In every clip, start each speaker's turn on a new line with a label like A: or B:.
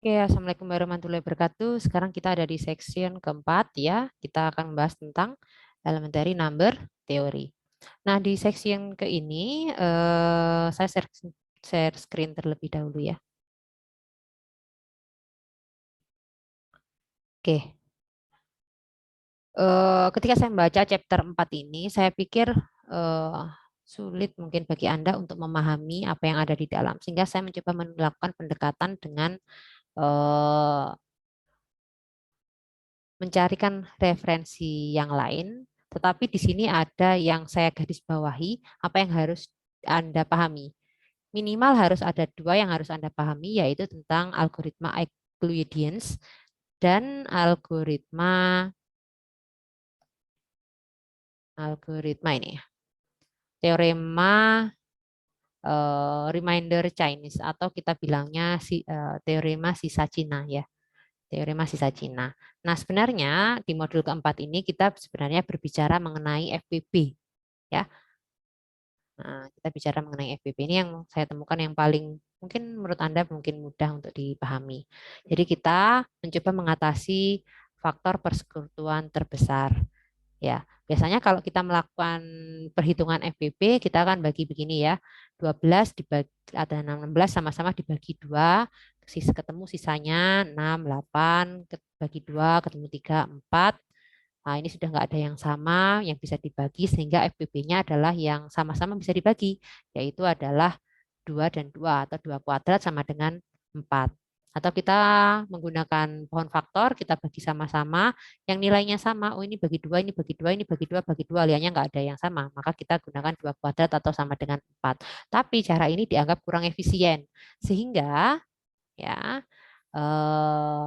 A: Oke, Assalamualaikum warahmatullahi wabarakatuh. Sekarang kita ada di section keempat ya. Kita akan membahas tentang elementary number theory. Nah, di section ke ini saya share screen terlebih dahulu ya. Oke. Ketika saya membaca chapter 4 ini, saya pikir sulit mungkin bagi Anda untuk memahami apa yang ada di dalam. Sehingga saya mencoba melakukan pendekatan dengan mencarikan referensi yang lain, tetapi di sini ada yang saya garis bawahi, apa yang harus Anda pahami. Minimal harus ada dua yang harus Anda pahami, yaitu tentang algoritma Euclideans dan algoritma ini, teorema reminder Chinese atau kita bilangnya teorema sisa Cina ya. Teorema sisa Cina. Nah, sebenarnya di modul keempat ini kita sebenarnya berbicara mengenai FPB ya. Nah, kita bicara mengenai FPB ini yang saya temukan yang paling mungkin menurut Anda mungkin mudah untuk dipahami. Jadi kita mencoba mengatasi faktor persekutuan terbesar. Ya, biasanya kalau kita melakukan perhitungan FPB, kita akan bagi begini ya. 12 dibagi ada 16 sama-sama dibagi 2, ketemu sisanya 6, 8, bagi 2, ketemu 3, 4. Nah, ini sudah nggak ada yang sama yang bisa dibagi sehingga FPB-nya adalah yang sama-sama bisa dibagi, yaitu adalah 2 dan 2 atau 2 kuadrat sama dengan 4. Atau kita menggunakan pohon faktor, kita bagi sama-sama, yang nilainya sama, oh ini bagi 2, ini bagi 2, ini bagi 2, bagi 2, lihatnya nggak ada yang sama, maka kita gunakan 2 kuadrat atau sama dengan 4. Tapi cara ini dianggap kurang efisien, sehingga ya eh,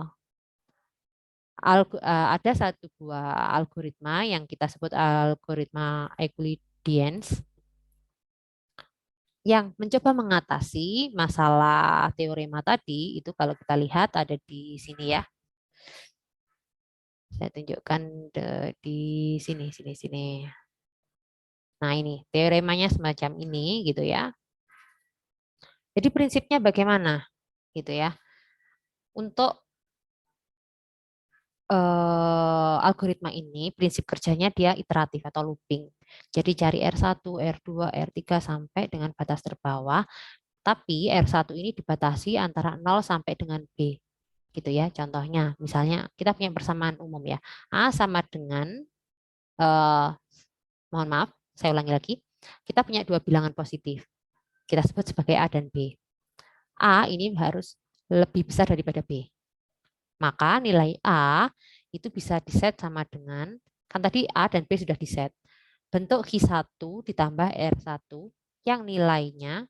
A: ada satu buah algoritma yang kita sebut algoritma Euclideans yang mencoba mengatasi masalah teorema tadi. Itu kalau kita lihat ada di sini ya. Saya tunjukkan di sini. Nah, ini teoremanya semacam ini gitu ya. Jadi prinsipnya bagaimana gitu ya. Untuk algoritma ini prinsip kerjanya dia iteratif atau looping. Jadi cari R1, R2, R3 sampai dengan batas terbawah, tapi R1 ini dibatasi antara 0 sampai dengan B. Gitu ya. Contohnya, misalnya kita punya persamaan umum ya. A sama dengan mohon maaf, saya ulangi lagi. Kita punya dua bilangan positif. Kita sebut sebagai A dan B. A ini harus lebih besar daripada B. Maka nilai A itu bisa diset sama dengan, kan tadi A dan B sudah diset. Bentuk Q1 ditambah R1 yang nilainya,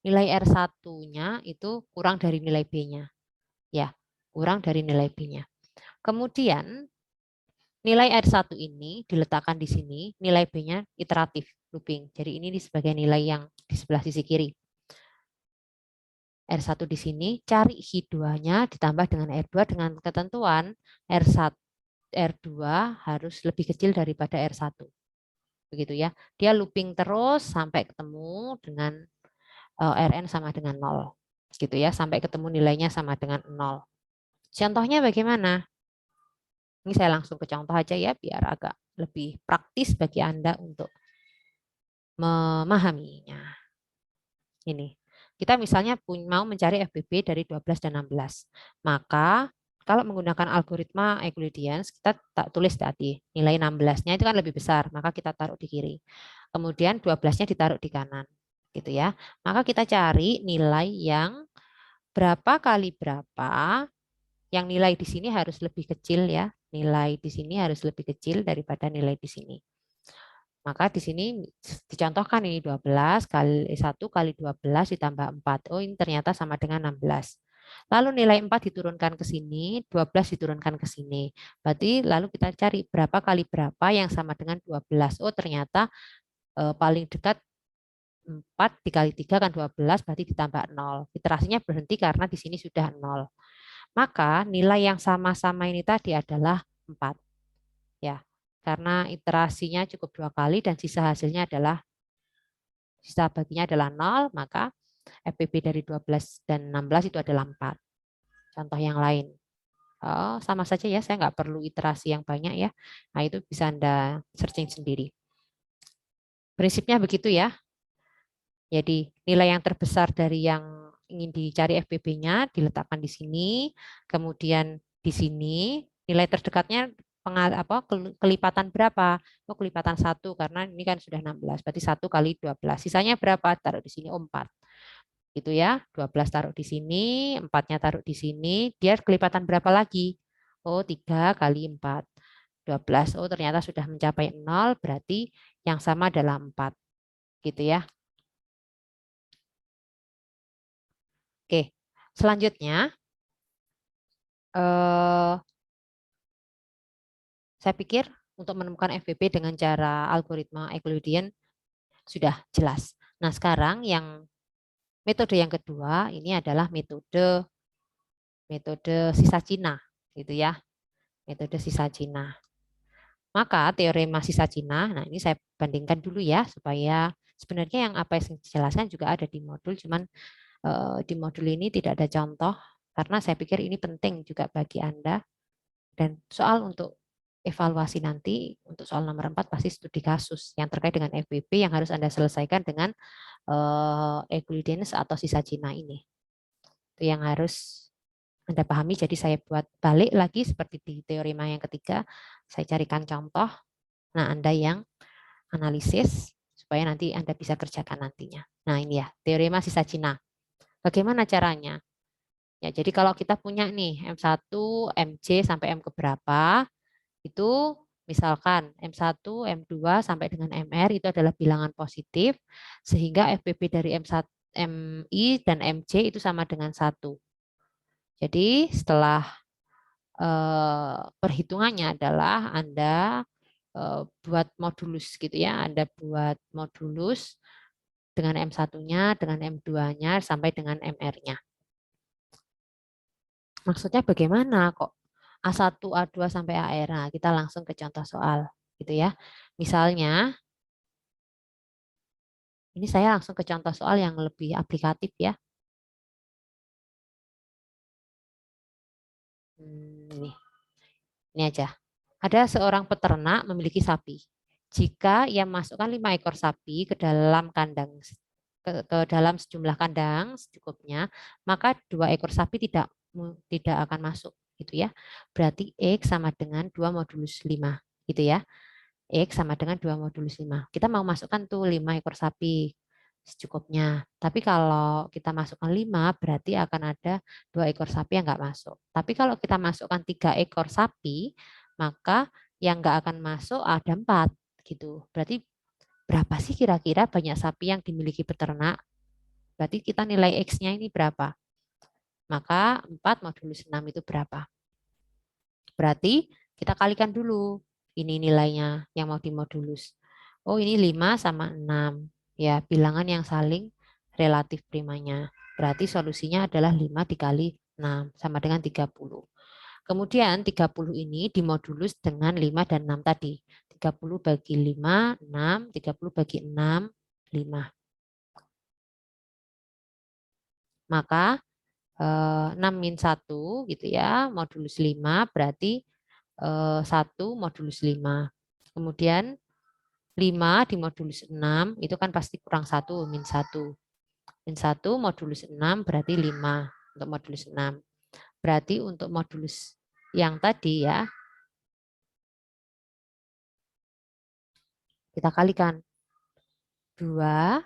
A: nilai R1-nya itu kurang dari nilai B-nya. Ya, kurang dari nilai B-nya. Kemudian nilai R1 ini diletakkan di sini, nilai B-nya iteratif, looping. Jadi ini sebagai nilai yang di sebelah sisi kiri. R1 di sini, cari Q2-nya ditambah dengan R2 dengan ketentuan R1, R2 harus lebih kecil daripada R1. Begitu ya. Dia looping terus sampai ketemu dengan Rn sama dengan 0. Gitu ya, sampai ketemu nilainya sama dengan 0. Contohnya bagaimana? Ini saya langsung ke contoh aja ya, biar agak lebih praktis bagi Anda untuk memahaminya. Ini. Kita misalnya mau mencari FBB dari 12 dan 16. Maka kalau menggunakan algoritma Euclideans, kita tak tulis tadi nilai 16-nya itu kan lebih besar, maka kita taruh di kiri. Kemudian 12-nya ditaruh di kanan. Gitu ya. Maka kita cari nilai yang berapa kali berapa, yang nilai di sini harus lebih kecil ya. Nilai di sini harus lebih kecil daripada nilai di sini. Maka di sini dicontohkan ini 12 kali 1 kali 12 ditambah 4. Oh, ini ternyata sama dengan 16. Lalu nilai 4 diturunkan ke sini, 12 diturunkan ke sini. Berarti lalu kita cari berapa kali berapa yang sama dengan 12. Oh, ternyata paling dekat 4 dikali 3 kan 12, berarti ditambah 0. Iterasinya berhenti karena di sini sudah 0. Maka nilai yang sama-sama ini tadi adalah 4. Ya, karena iterasinya cukup 2 kali dan sisa baginya adalah 0, maka FPB dari 12 dan 16 itu adalah 4. Contoh yang lain. Oh, sama saja ya, saya nggak perlu iterasi yang banyak ya. Nah, itu bisa Anda searching sendiri. Prinsipnya begitu ya. Jadi nilai yang terbesar dari yang ingin dicari FPB-nya diletakkan di sini, kemudian di sini nilai terdekatnya kelipatan berapa? Oh, kelipatan 1 karena ini kan sudah 16, berarti 1 kali 12. Sisanya berapa? Taruh di sini, oh 4. Gitu ya, 12 taruh di sini, 4-nya taruh di sini, dia kelipatan berapa lagi? Oh, 3 kali 4. 12. Oh, ternyata sudah mencapai 0, berarti yang sama adalah 4. Gitu ya. Oke, selanjutnya saya pikir untuk menemukan FPP dengan cara algoritma Euclidean sudah jelas. Nah, sekarang yang metode yang kedua ini adalah metode sisa Cina, gitu ya. Metode sisa Cina. Maka teorema sisa Cina, nah ini saya bandingkan dulu ya supaya sebenarnya yang apa yang dijelaskan juga ada di modul, cuman di modul ini tidak ada contoh karena saya pikir ini penting juga bagi Anda. Dan soal untuk evaluasi nanti, untuk soal nomor 4 pasti studi kasus yang terkait dengan FPP yang harus Anda selesaikan dengan Euclideans atau sisa Cina ini. Itu yang harus Anda pahami. Jadi saya buat balik lagi seperti di teorema yang ketiga. Saya carikan contoh. Nah, Anda yang analisis supaya nanti Anda bisa kerjakan nantinya. Nah, ini ya, teorema sisa Cina. Bagaimana caranya? Ya, jadi kalau kita punya nih M1, MC sampai M keberapa, itu misalkan M1, M2 sampai dengan MR itu adalah bilangan positif, sehingga FPP dari M1, MI dan MC itu sama dengan 1. Jadi setelah perhitungannya adalah Anda buat modulus gitu ya, Anda buat modulus dengan M1-nya, dengan M2-nya, sampai dengan MR-nya. Maksudnya bagaimana kok A1, A2 sampai AR? Nah, kita langsung ke contoh soal gitu ya. Misalnya, ini saya langsung ke contoh soal yang lebih aplikatif ya. Ini aja. Ada seorang peternak memiliki sapi. Jika ia masukkan 5 ekor sapi ke dalam kandang ke dalam sejumlah kandang secukupnya, maka 2 ekor sapi tidak akan masuk gitu ya. Berarti X sama dengan 2 modulus 5 gitu ya. X sama dengan 2 modulus 5. Kita mau masukkan tuh 5 ekor sapi secukupnya. Tapi kalau kita masukkan 5, berarti akan ada 2 ekor sapi yang nggak masuk. Tapi kalau kita masukkan 3 ekor sapi, maka yang nggak akan masuk ada 4 gitu. Berarti berapa sih kira-kira banyak sapi yang dimiliki peternak? Berarti kita nilai X-nya ini berapa? Maka 4 modulus 6 itu berapa? Berarti kita kalikan dulu ini nilainya yang mau dimodulus. Oh, ini 5 sama 6. Ya, bilangan yang saling relatif primanya. Berarti solusinya adalah 5 dikali 6 sama dengan 30. Kemudian 30 ini dimodulus dengan 5 dan 6 tadi. 30 bagi 5, 6. 30 bagi 6, 5. Maka 6 min 1 gitu ya, modulus 5 berarti 1 modulus 5. Kemudian 5 dimodulus 6 itu kan pasti kurang 1, min 1. Min 1 modulus 6 berarti 5 untuk modulus 6. Berarti untuk modulus yang tadi ya, kita kalikan 2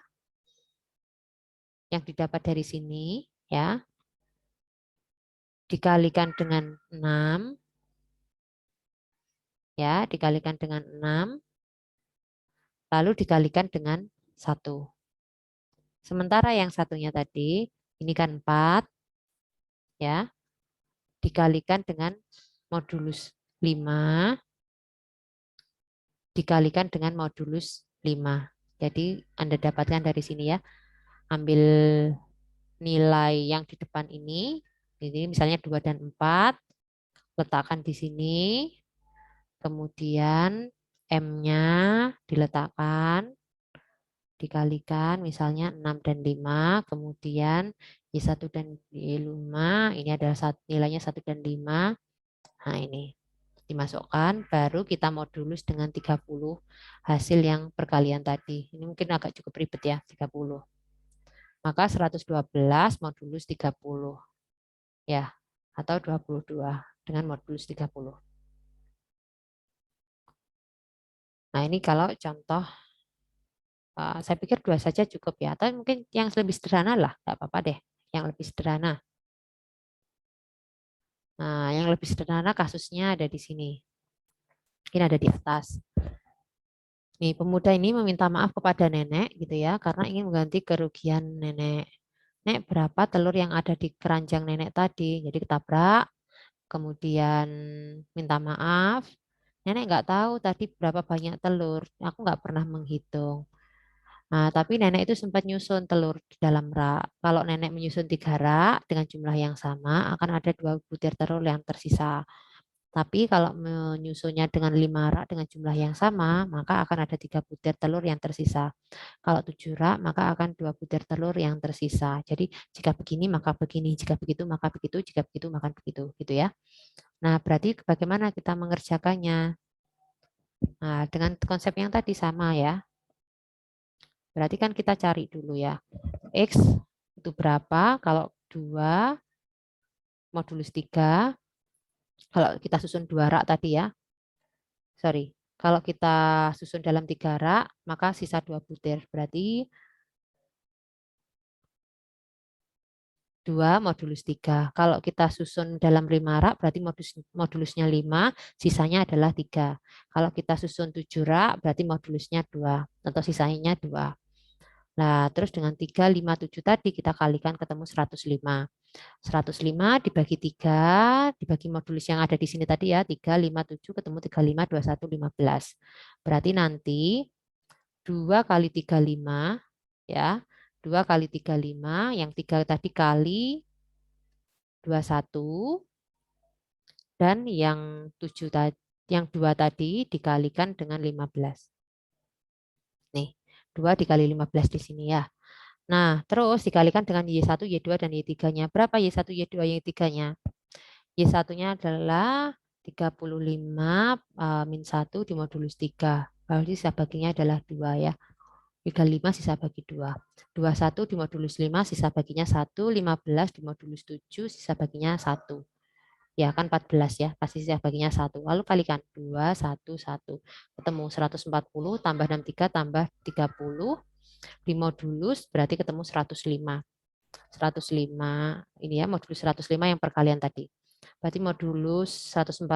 A: yang didapat dari sini ya, dikalikan dengan 6 ya, dikalikan dengan 6 lalu dikalikan dengan 1. Sementara yang satunya tadi ini kan 4 ya, dikalikan dengan modulus 5 dikalikan dengan modulus 5. Jadi Anda dapatkan dari sini ya, ambil nilai yang di depan ini misalnya 2 dan 4, letakkan di sini, kemudian M-nya diletakkan, dikalikan misalnya 6 dan 5, kemudian Y1 dan Y5, ini adalah nilainya 1 dan 5. Nah, ini dimasukkan, baru kita modulus dengan 30 hasil yang perkalian tadi. Ini mungkin agak cukup ribet ya, 30. Maka 112 modulus 30 ya, atau 22 dengan modulus 30. Nah, ini kalau contoh, saya pikir 2 saja cukup ya, atau mungkin yang lebih sederhana lah, nggak apa-apa deh, yang lebih sederhana. Nah, yang lebih sederhana kasusnya ada di sini. Ini ada di atas. Nih, pemuda ini meminta maaf kepada nenek gitu ya, karena ingin mengganti kerugian nenek. Nek, berapa telur yang ada di keranjang nenek tadi? Jadi ketabrak, kemudian minta maaf. Nenek nggak tahu tadi berapa banyak telur. Aku nggak pernah menghitung. Nah, tapi nenek itu sempat nyusun telur di dalam rak. Kalau nenek menyusun 3 rak dengan jumlah yang sama, akan ada 2 butir telur yang tersisa. Tapi kalau menyusunnya dengan 5 rak dengan jumlah yang sama, maka akan ada 3 butir telur yang tersisa. Kalau 7 rak, maka akan 2 butir telur yang tersisa. Jadi jika begini, maka begini. Jika begitu, maka begitu. Jika begitu, maka begitu. Gitu ya. Nah, berarti bagaimana kita mengerjakannya? Nah, dengan konsep yang tadi sama ya. Berarti kan kita cari dulu ya. X itu berapa? Kalau 2 modulus 3. Kalau kita susun 2 rak tadi ya. Sorry. Kalau kita susun dalam 3 rak, maka sisa 2 butir. Berarti 2 modulus 3. Kalau kita susun dalam 5 rak, berarti modulusnya 5, sisanya adalah 3. Kalau kita susun 7 rak, berarti modulusnya 2, atau sisanya 2. Nah, terus dengan 3, 5, 7 tadi kita kalikan ketemu 105. 105 dibagi 3, dibagi modulus yang ada di sini tadi ya, 3, 5, 7, ketemu 35, 21, 15. Berarti nanti 2 kali 35, ya, 2 kali 35, yang 3 tadi kali 21, dan yang 7 tadi, yang 2 tadi dikalikan dengan 15. Nih, 2 dikali 15 di sini ya. Nah, terus dikalikan dengan Y1, Y2, dan Y3-nya. Berapa Y1, Y2, Y3-nya? Y1-nya adalah 35 min 1 dimodulus 3. Berarti sisa baginya adalah 2 ya. 35 sisa bagi 2. 21 dimodulus 5 sisa baginya 1. 15 dimodulus 7 sisa baginya 1. Ya kan 14 ya. Pasti sisa baginya 1. Lalu kalikan 2, 1, 1. Ketemu 140 tambah 63 tambah 30. Dimodulus berarti ketemu 105. 105 ini ya, modulus 105 yang perkalian tadi. Berarti modulus 140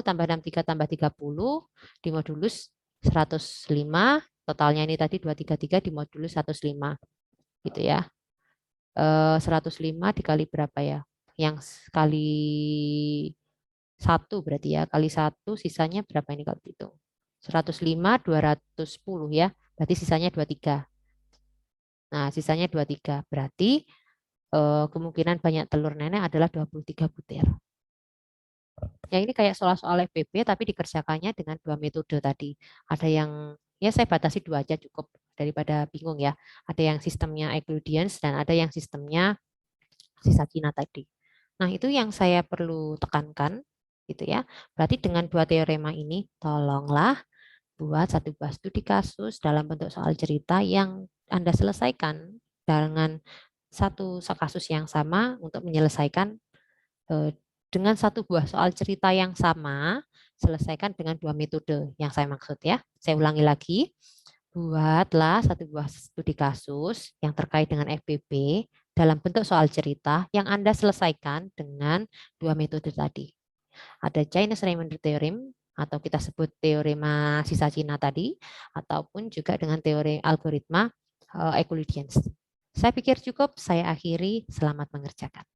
A: tambah 63 tambah 30 dimodulus 105, totalnya ini tadi 233 dimodulus 105 gitu ya. 105 dikali berapa ya? Yang kali 1 berarti ya, kali 1 sisanya berapa ini kalau dihitung? 105 210 ya. Berarti sisanya 23. Nah, sisanya 23. Berarti kemungkinan banyak telur nenek adalah 23 butir. Ya ini kayak soal-soal FPB tapi dikerjakannya dengan 2 metode tadi. Ada yang ya saya batasi 2 aja cukup daripada bingung ya. Ada yang sistemnya Euclidean dan ada yang sistemnya sisa Cina tadi. Nah, itu yang saya perlu tekankan gitu ya. Berarti dengan 2 teorema ini tolonglah buat satu buah studi kasus dalam bentuk soal cerita yang Anda selesaikan dengan satu kasus yang sama untuk menyelesaikan dengan satu buah soal cerita yang sama, selesaikan dengan 2 metode yang saya maksud ya. Saya ulangi lagi, buatlah satu buah studi kasus yang terkait dengan FPB dalam bentuk soal cerita yang Anda selesaikan dengan 2 metode tadi. Ada Chinese-Remainder Theorem, atau kita sebut teorema sisa Cina tadi, ataupun juga dengan teori algoritma Euclidean. Saya pikir cukup, saya akhiri, selamat mengerjakan.